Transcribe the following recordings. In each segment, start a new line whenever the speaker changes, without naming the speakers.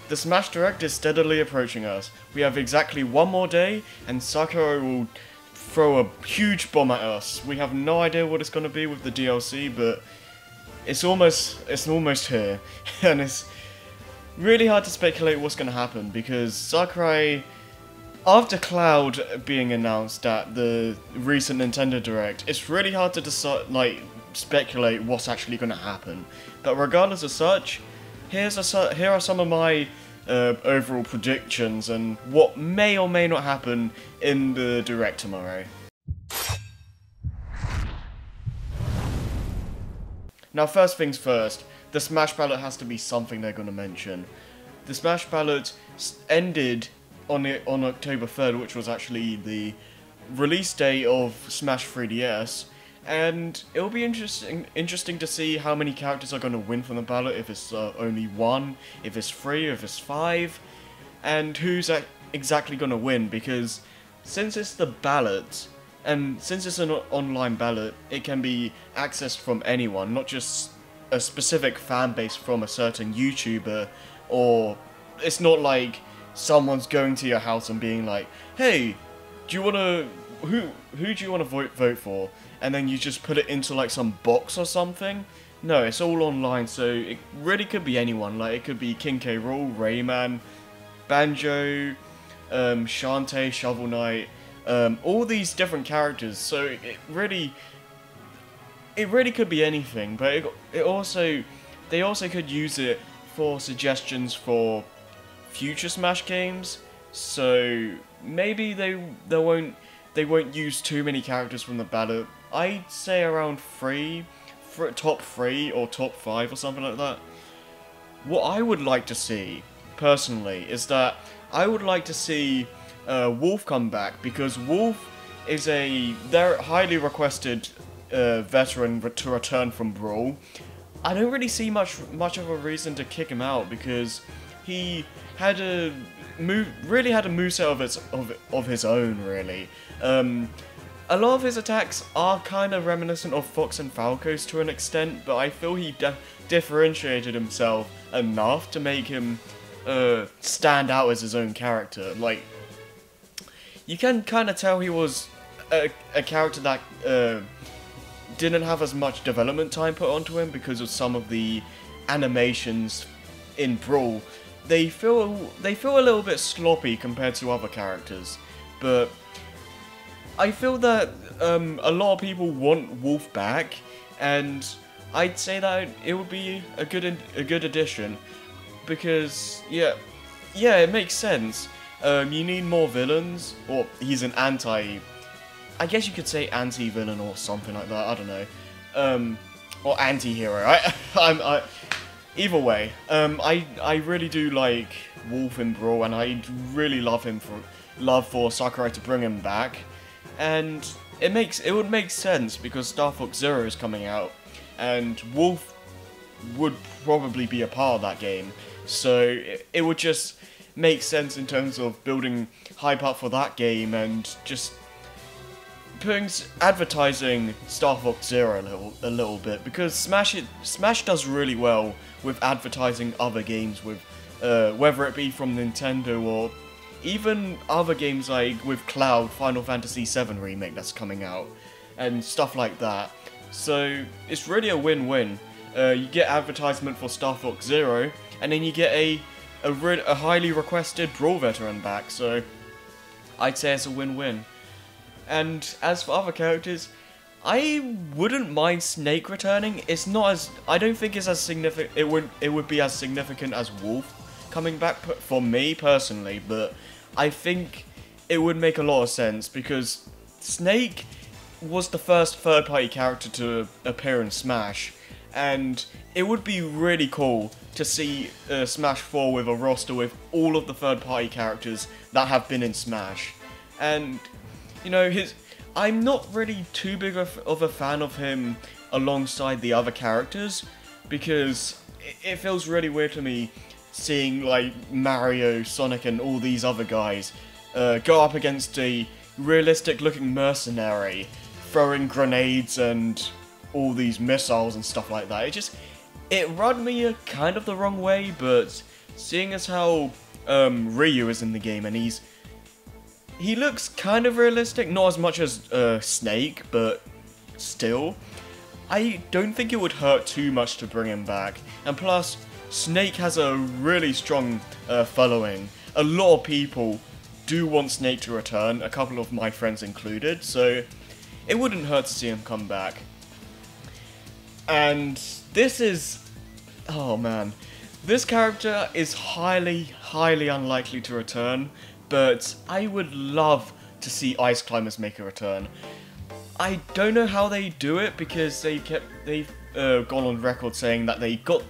The Smash Direct is steadily approaching us. We have exactly one more day, and Sakurai will throw a huge bomb at us. We have no idea what it's going to be with the DLC, but it's almost here, and it's really hard to speculate what's going to happen, because Sakurai, after Cloud being announced at the recent Nintendo Direct, it's really hard to decide, speculate what's actually going to happen. But regardless of such, here are some of my overall predictions and what may or may not happen in the Direct tomorrow. Now, first things first, the Smash Ballot has to be something they're going to mention. The Smash Ballot ended on October 3rd, which was actually the release day of Smash 3DS, and it'll be interesting to see how many characters are going to win from the ballot, if it's only one, if it's 3, if it's 5, and who's exactly going to win, because since it's the ballot, and since it's an online ballot, it can be accessed from anyone, not just a specific fan base from a certain YouTuber, or it's not like someone's going to your house and being like, hey, do you want to, who do you want to vote for? And then you just put it into like some box or something. No, it's all online, so it really could be anyone. Like, it could be King K. Rool, Rayman, Banjo, Shantae, Shovel Knight, all these different characters. So it really could be anything. But they also could use it for suggestions for future Smash games. So maybe they won't use too many characters from the ballot. I'd say around 3, top 3 or top 5 or something like that. What I would like to see, personally, is that I would like to see Wolf come back, because Wolf is they're highly requested veteran to return from Brawl. I don't really see much of a reason to kick him out, because he had a moveset of his own, really. A lot of his attacks are kind of reminiscent of Fox and Falco's to an extent, but I feel he differentiated himself enough to make him stand out as his own character. Like, you can kind of tell he was a character that didn't have as much development time put onto him because of some of the animations in Brawl. They feel a little bit sloppy compared to other characters, but I feel that a lot of people want Wolf back, and I'd say that it would be a good addition, because yeah, it makes sense. You need more villains, or he's an I guess you could say anti-villain or something like that. I don't know, or anti-hero. Either way, I really do like Wolf in Brawl, and I really love for Sakurai to bring him back. And it would make sense, because Star Fox Zero is coming out, and Wolf would probably be a part of that game. So it would just make sense in terms of building hype up for that game, and just advertising Star Fox Zero a little bit, because Smash does really well with advertising other games, with whether it be from Nintendo or even other games, like with Cloud, Final Fantasy VII Remake that's coming out, and stuff like that. So it's really a win-win. You get advertisement for Star Fox Zero, and then you get a highly requested Brawl veteran back, so I'd say it's a win-win. And as for other characters, I wouldn't mind Snake returning. I don't think it's as significant. It would be as significant as Wolf coming back for me personally, but I think it would make a lot of sense, because Snake was the first third-party character to appear in Smash, and it would be really cool to see Smash 4 with a roster with all of the third-party characters that have been in Smash. And, you know, I'm not really too big of a fan of him alongside the other characters, because it feels really weird to me seeing like Mario, Sonic, and all these other guys go up against a realistic looking mercenary throwing grenades and all these missiles and stuff like that. It rubbed me kind of the wrong way, but seeing as how Ryu is in the game and he looks kind of realistic, not as much as Snake, but still, I don't think it would hurt too much to bring him back. And plus, Snake has a really strong following. A lot of people do want Snake to return, a couple of my friends included, so it wouldn't hurt to see him come back. And this is... oh man. This character is highly unlikely to return, but I would love to see Ice Climbers make a return. I don't know how they do it, because they've gone on record saying that they got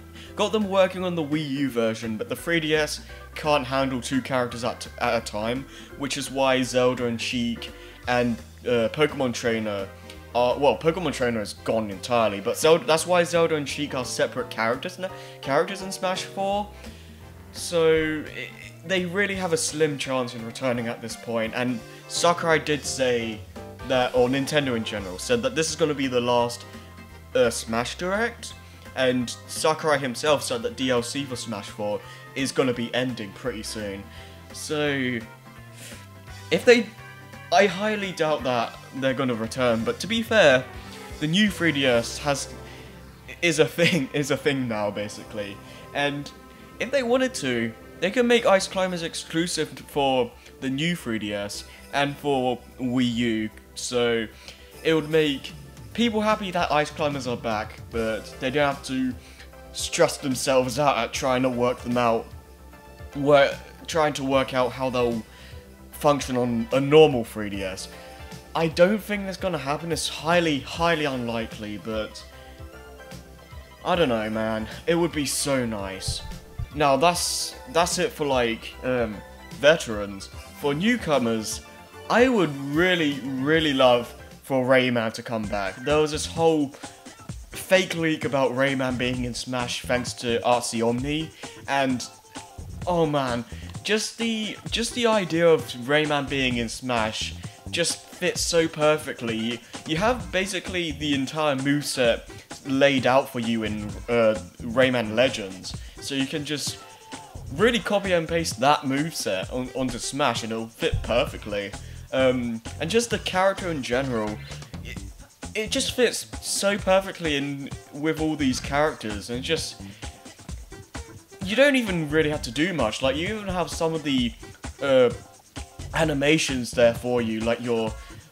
them working on the Wii U version, but the 3DS can't handle 2 characters at a time, which is why Zelda and Sheik and Pokemon Trainer are... well, Pokemon Trainer is gone entirely, but that's why Zelda and Sheik are separate characters in Smash 4. So they really have a slim chance in returning at this point, and Sakurai did say that, or Nintendo in general, said that this is going to be the last Smash Direct, and Sakurai himself said that DLC for Smash 4 is going to be ending pretty soon. So, I highly doubt that they're going to return, but to be fair, the new 3DS is a thing now, basically, and if they wanted to, they could make Ice Climbers exclusive for the new 3DS and for Wii U, so it would make people happy that Ice Climbers are back, but they don't have to stress themselves out at trying to work them out, trying to work out how they'll function on a normal 3DS. I don't think that's gonna happen. It's highly unlikely, but I don't know, man. It would be so nice. Now that's it for like veterans. For newcomers, I would really love for Rayman to come back. There was this whole fake leak about Rayman being in Smash thanks to Artsy Omni, and oh man, just the idea of Rayman being in Smash just fits so perfectly. You have basically the entire moveset laid out for you in Rayman Legends, so you can just really copy and paste that moveset onto Smash and it'll fit perfectly. And just the character in general, it just fits so perfectly in with all these characters, and just, you don't even really have to do much. Like, you even have some of the animations there for you, like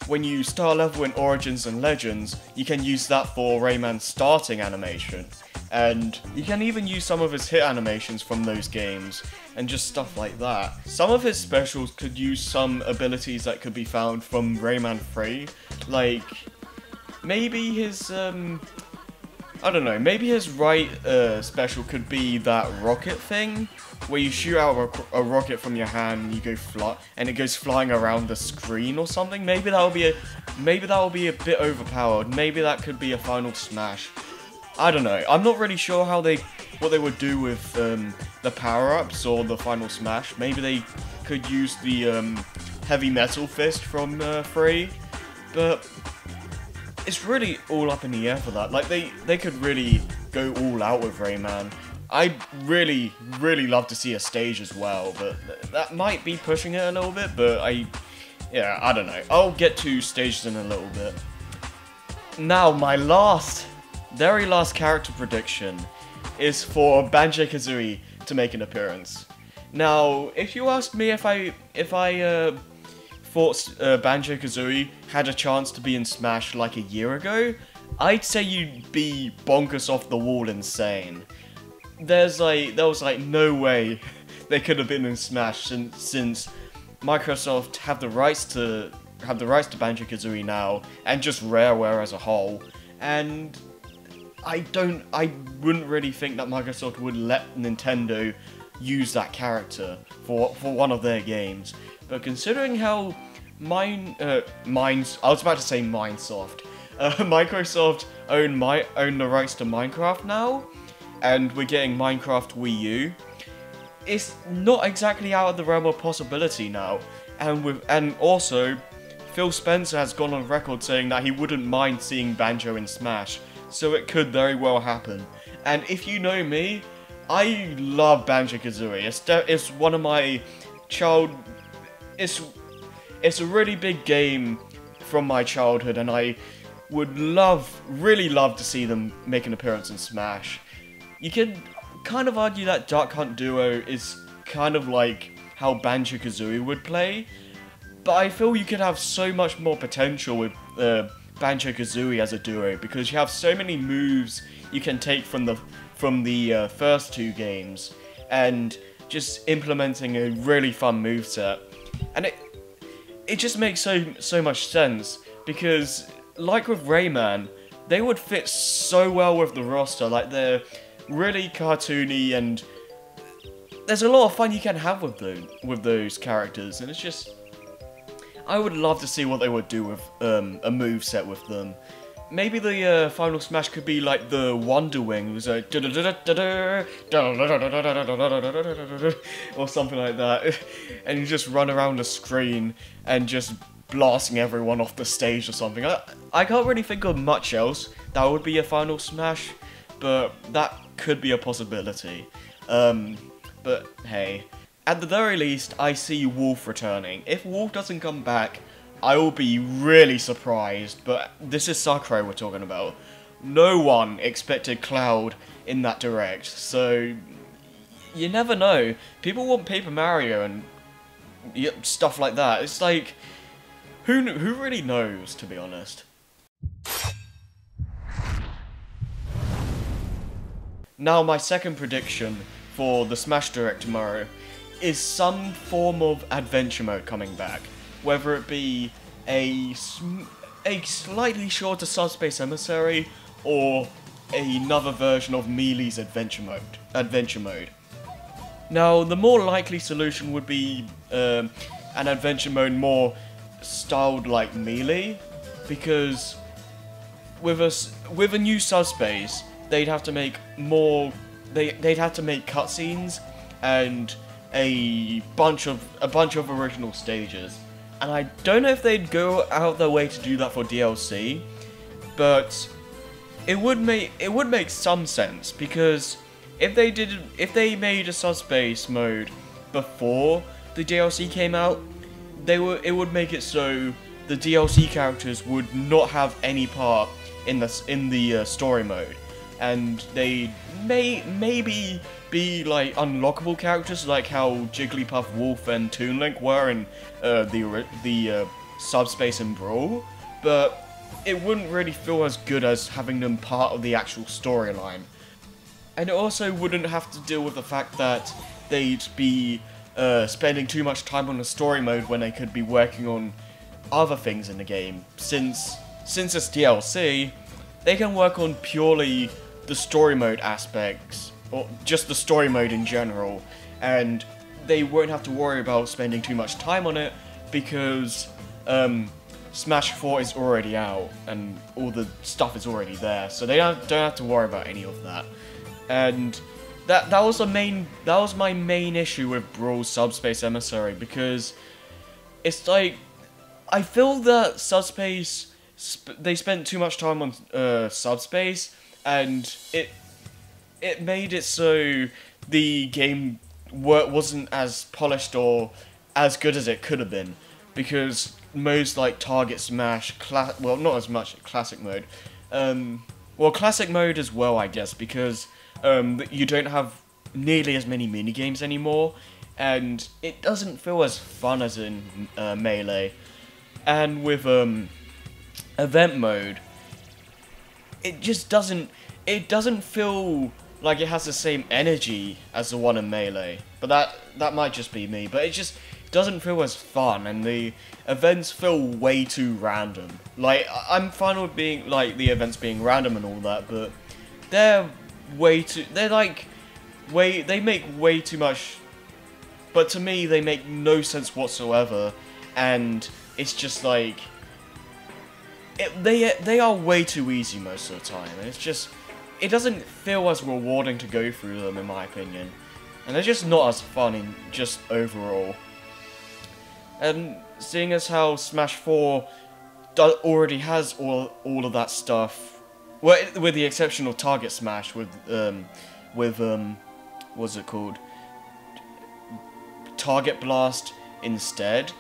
when you start level in Origins and Legends, you can use that for Rayman's starting animation. And you can even use some of his hit animations from those games, and just stuff like that. Some of his specials could use some abilities that could be found from Rayman 3, like, maybe his, I don't know, maybe his right special could be that rocket thing, where you shoot out a rocket from your hand and you go and it goes flying around the screen or something. Maybe that will be a bit overpowered. Maybe that could be a final Smash. I don't know. I'm not really sure what they would do with the power-ups or the final Smash. Maybe they could use the heavy metal fist from 3, but it's really all up in the air for that. Like, they could really go all out with Rayman. I'd really love to see a stage as well, but that might be pushing it a little bit, but yeah, I don't know. I'll get to stages in a little bit. Now, my very last character prediction is for Banjo-Kazooie to make an appearance. Now, if you asked me if I thought Banjo-Kazooie had a chance to be in Smash like a year ago, I'd say you'd be bonkers off the wall insane. There was no way they could have been in Smash since Microsoft have the rights to Banjo-Kazooie now, and just Rareware as a whole, and I wouldn't really think that Microsoft would let Nintendo use that character for one of their games. But considering how Microsoft own the rights to Minecraft now, and we're getting Minecraft Wii U, it's not exactly out of the realm of possibility now. And also, Phil Spencer has gone on record saying that he wouldn't mind seeing Banjo in Smash, so it could very well happen. And if you know me, I love Banjo-Kazooie. It's one of my child... It's a really big game from my childhood, and I would really love to see them make an appearance in Smash. You could kind of argue that Duck Hunt Duo is kind of like how Banjo-Kazooie would play, but I feel you could have so much more potential with Banjo-Kazooie as a duo, because you have so many moves you can take from the first two games, and just implementing a really fun moveset. And it just makes so much sense, because like with Rayman, they would fit so well with the roster. Like, they're really cartoony, and there's a lot of fun you can have with those characters, and it's just, I would love to see what they would do with a moveset with them. Maybe the final Smash could be like the Wonder Wings, or something like that, and you just run around the screen and just blasting everyone off the stage or something. I can't really think of much else that would be a final Smash, but that could be a possibility. But hey, at the very least, I see Wolf returning. If Wolf doesn't come back, I will be really surprised, but this is Sakurai we're talking about. No one expected Cloud in that direct, so you never know. People want Paper Mario and stuff like that. It's like, who really knows, to be honest. Now, my second prediction for the Smash Direct tomorrow is some form of adventure mode coming back. Whether it be a slightly shorter Subspace Emissary, or another version of Meelee's adventure mode. Now, the more likely solution would be an adventure mode more styled like Melee, because with a new Subspace, they'd have to make more. They'd have to make cutscenes and a bunch of original stages. And I don't know if they'd go out their way to do that for DLC, but it would make some sense, because if they made a Subspace mode before the DLC came out, it would make it so the DLC characters would not have any part in the story mode, and they maybe be like unlockable characters, like how Jigglypuff, Wolf, and Toon Link were in the Subspace and Brawl, but it wouldn't really feel as good as having them part of the actual storyline. And it also wouldn't have to deal with the fact that they'd be spending too much time on the story mode when they could be working on other things in the game. Since it's DLC, they can work on purely the story mode aspects, or just the story mode in general, and they won't have to worry about spending too much time on it, because Smash 4 is already out, and all the stuff is already there, so they don't have to worry about any of that. And that was my main issue with Brawl's Subspace Emissary, because it's like, I feel that Subspace, they spent too much time on Subspace, and it made it so the game wasn't as polished or as good as it could have been, because modes like Target Smash, well, not as much Classic Mode, well, Classic Mode as well, I guess, because you don't have nearly as many minigames anymore, and it doesn't feel as fun as in Melee. And with Event Mode, it just doesn't feel like it has the same energy as the one in Melee, but that might just be me, but it just doesn't feel as fun, and the events feel way too random. Like, I'm fine with being, like, the events being random and all that, but they make way too much, but to me, they make no sense whatsoever, and it's just like, they are way too easy most of the time, and it's just, it doesn't feel as rewarding to go through them, in my opinion. And they're just not as fun in just overall. And seeing as how Smash 4 already has all of that stuff, well, with the exception of Target Smash with what's it called? Target Blast instead.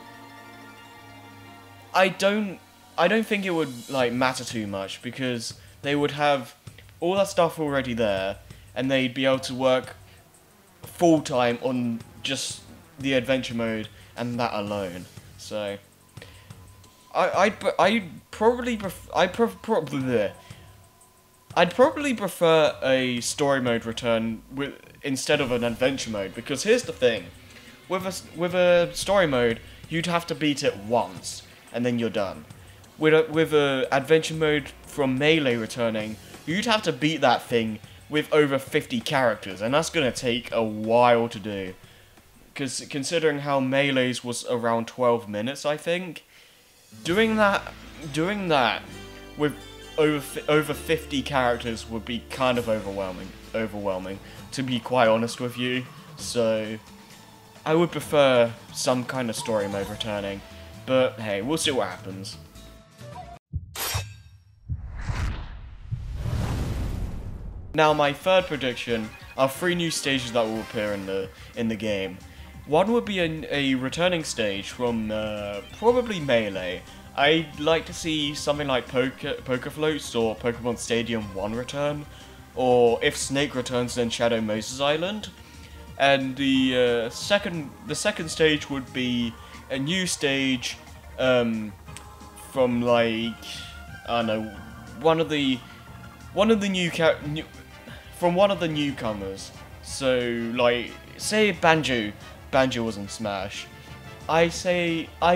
I don't think it would like matter too much because they would have all that stuff already there, and they'd be able to work full time on just the adventure mode and that alone. So I'd probably prefer a story mode return instead of an adventure mode, because here's the thing, with a story mode you'd have to beat it once and then you're done. With a adventure mode from Melee returning, you'd have to beat that thing with over 50 characters, and that's gonna take a while to do. Because considering how Melee's was around 12 minutes, I think, doing that with over 50 characters would be kind of overwhelming, to be quite honest with you. So I would prefer some kind of story mode returning, but hey, we'll see what happens. Now, my third prediction are 3 new stages that will appear in the game. One would be a returning stage from probably Melee. I'd like to see something like Poker Floats or Pokemon Stadium 1 return, or if Snake returns, then Shadow Moses Island. And the second stage would be a new stage from, like, I don't know, one of the newcomers. So, like, say Banjo was in Smash. I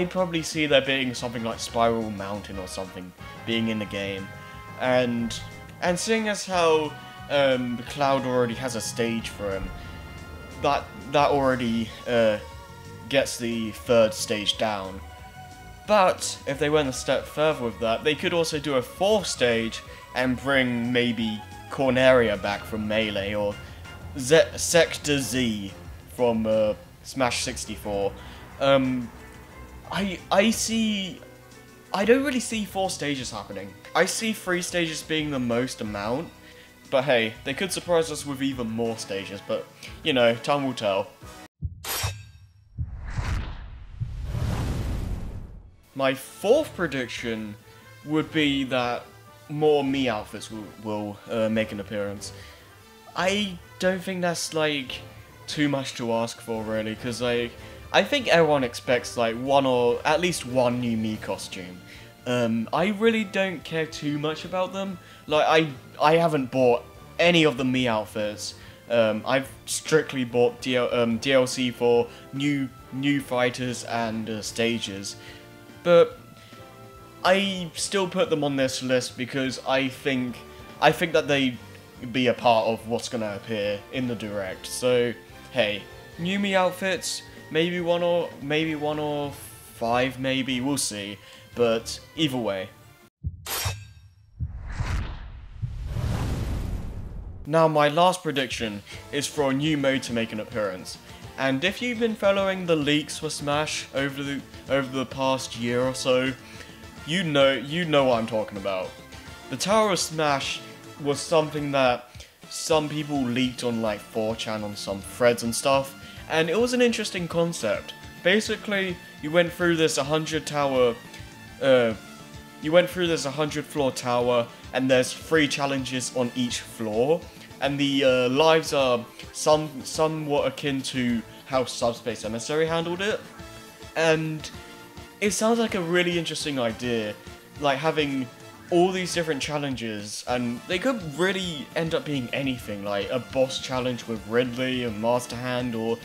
probably see there being something like Spiral Mountain or something being in the game, and seeing as how Cloud already has a stage for him, that already gets the third stage down. But if they went a step further with that, they could also do a 4th stage and bring maybe Corneria back from Melee, or Sector Z from Smash 64. I don't really see 4 stages happening. I see 3 stages being the most amount, but hey, they could surprise us with even more stages, but, you know, time will tell. My 4th prediction would be that more Mii outfits will make an appearance. I don't think that's, like, too much to ask for, really, because, like, I think everyone expects, like, at least one new Mii costume. I really don't care too much about them. Like, I haven't bought any of the Mii outfits. I've strictly bought DLC for new fighters and stages. But I still put them on this list because I think that they be a part of what's gonna appear in the Direct. So hey, new Mii outfits, maybe one or 5, maybe, we'll see. But either way. Now, my last prediction is for a new mode to make an appearance. And if you've been following the leaks for Smash over the past year or so, you know what I'm talking about. The Tower of Smash was something that some people leaked on, like, 4chan on some threads and stuff, and it was an interesting concept. Basically, you went through this 100 floor tower, and there's 3 challenges on each floor, and the lives are somewhat akin to how Subspace Emissary handled it. And it sounds like a really interesting idea, like having all these different challenges, and they could really end up being anything, like a boss challenge with Ridley and Master Hand, or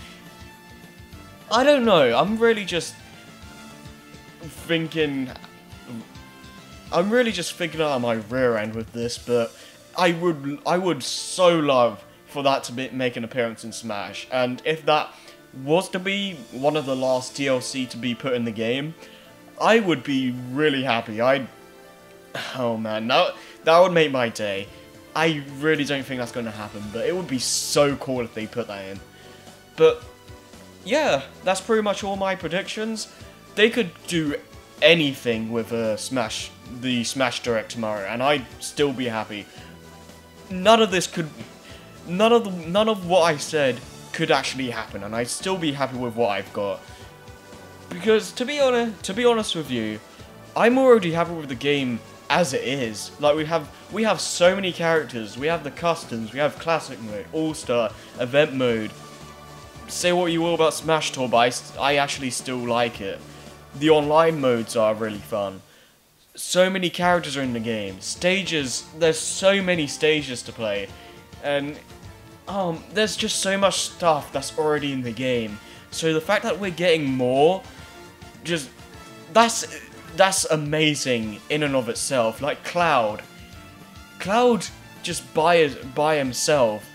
I don't know. I'm really just thinking out of my rear end with this, but I would so love for that to make an appearance in Smash, and if that was to be one of the last DLC to be put in the game, I would be really happy. Oh man, that would make my day. I really don't think that's going to happen, but it would be so cool if they put that in. But yeah, that's pretty much all my predictions. They could do anything with the Smash Direct tomorrow, and I'd still be happy. None of what I said could actually happen, and I'd still be happy with what I've got. Because to be honest with you, I'm already happy with the game as it is. Like, we have so many characters. We have the customs, we have classic mode, all-star, event mode. Say what you will about Smash Tour, but I actually still like it. The online modes are really fun. So many characters are in the game. Stages, there's so many stages to play. And there's just so much stuff that's already in the game. So the fact that we're getting more, just, that's amazing in and of itself. Like Cloud just by himself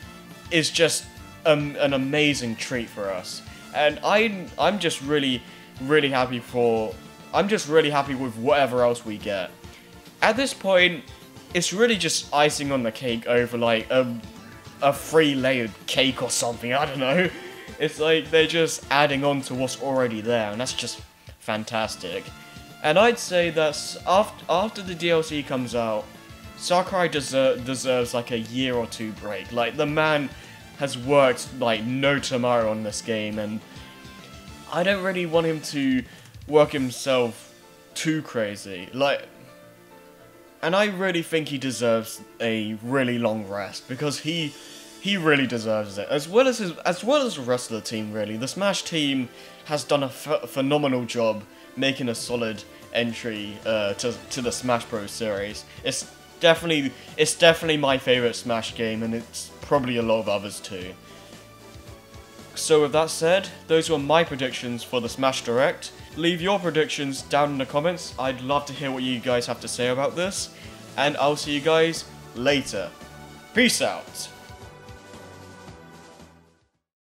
is just an amazing treat for us. And I'm just really happy with whatever else we get. At this point, it's really just icing on the cake over like a 3-layered cake or something, I don't know. It's like they're just adding on to what's already there, and that's just fantastic. And I'd say that after the DLC comes out, Sakurai deserves like a year or two break. Like, the man has worked like no tomorrow on this game, and I don't really want him to work himself too crazy. Like, and I really think he deserves a really long rest, because he really deserves it, as well as the rest of the team. Really, the Smash team has done a phenomenal job making a solid entry to the Smash Bros series. It's definitely my favorite Smash game, and it's probably a lot of others too. So with that said, those were my predictions for the Smash Direct. Leave your predictions down in the comments. I'd love to hear what you guys have to say about this, and I'll see you guys later. Peace out.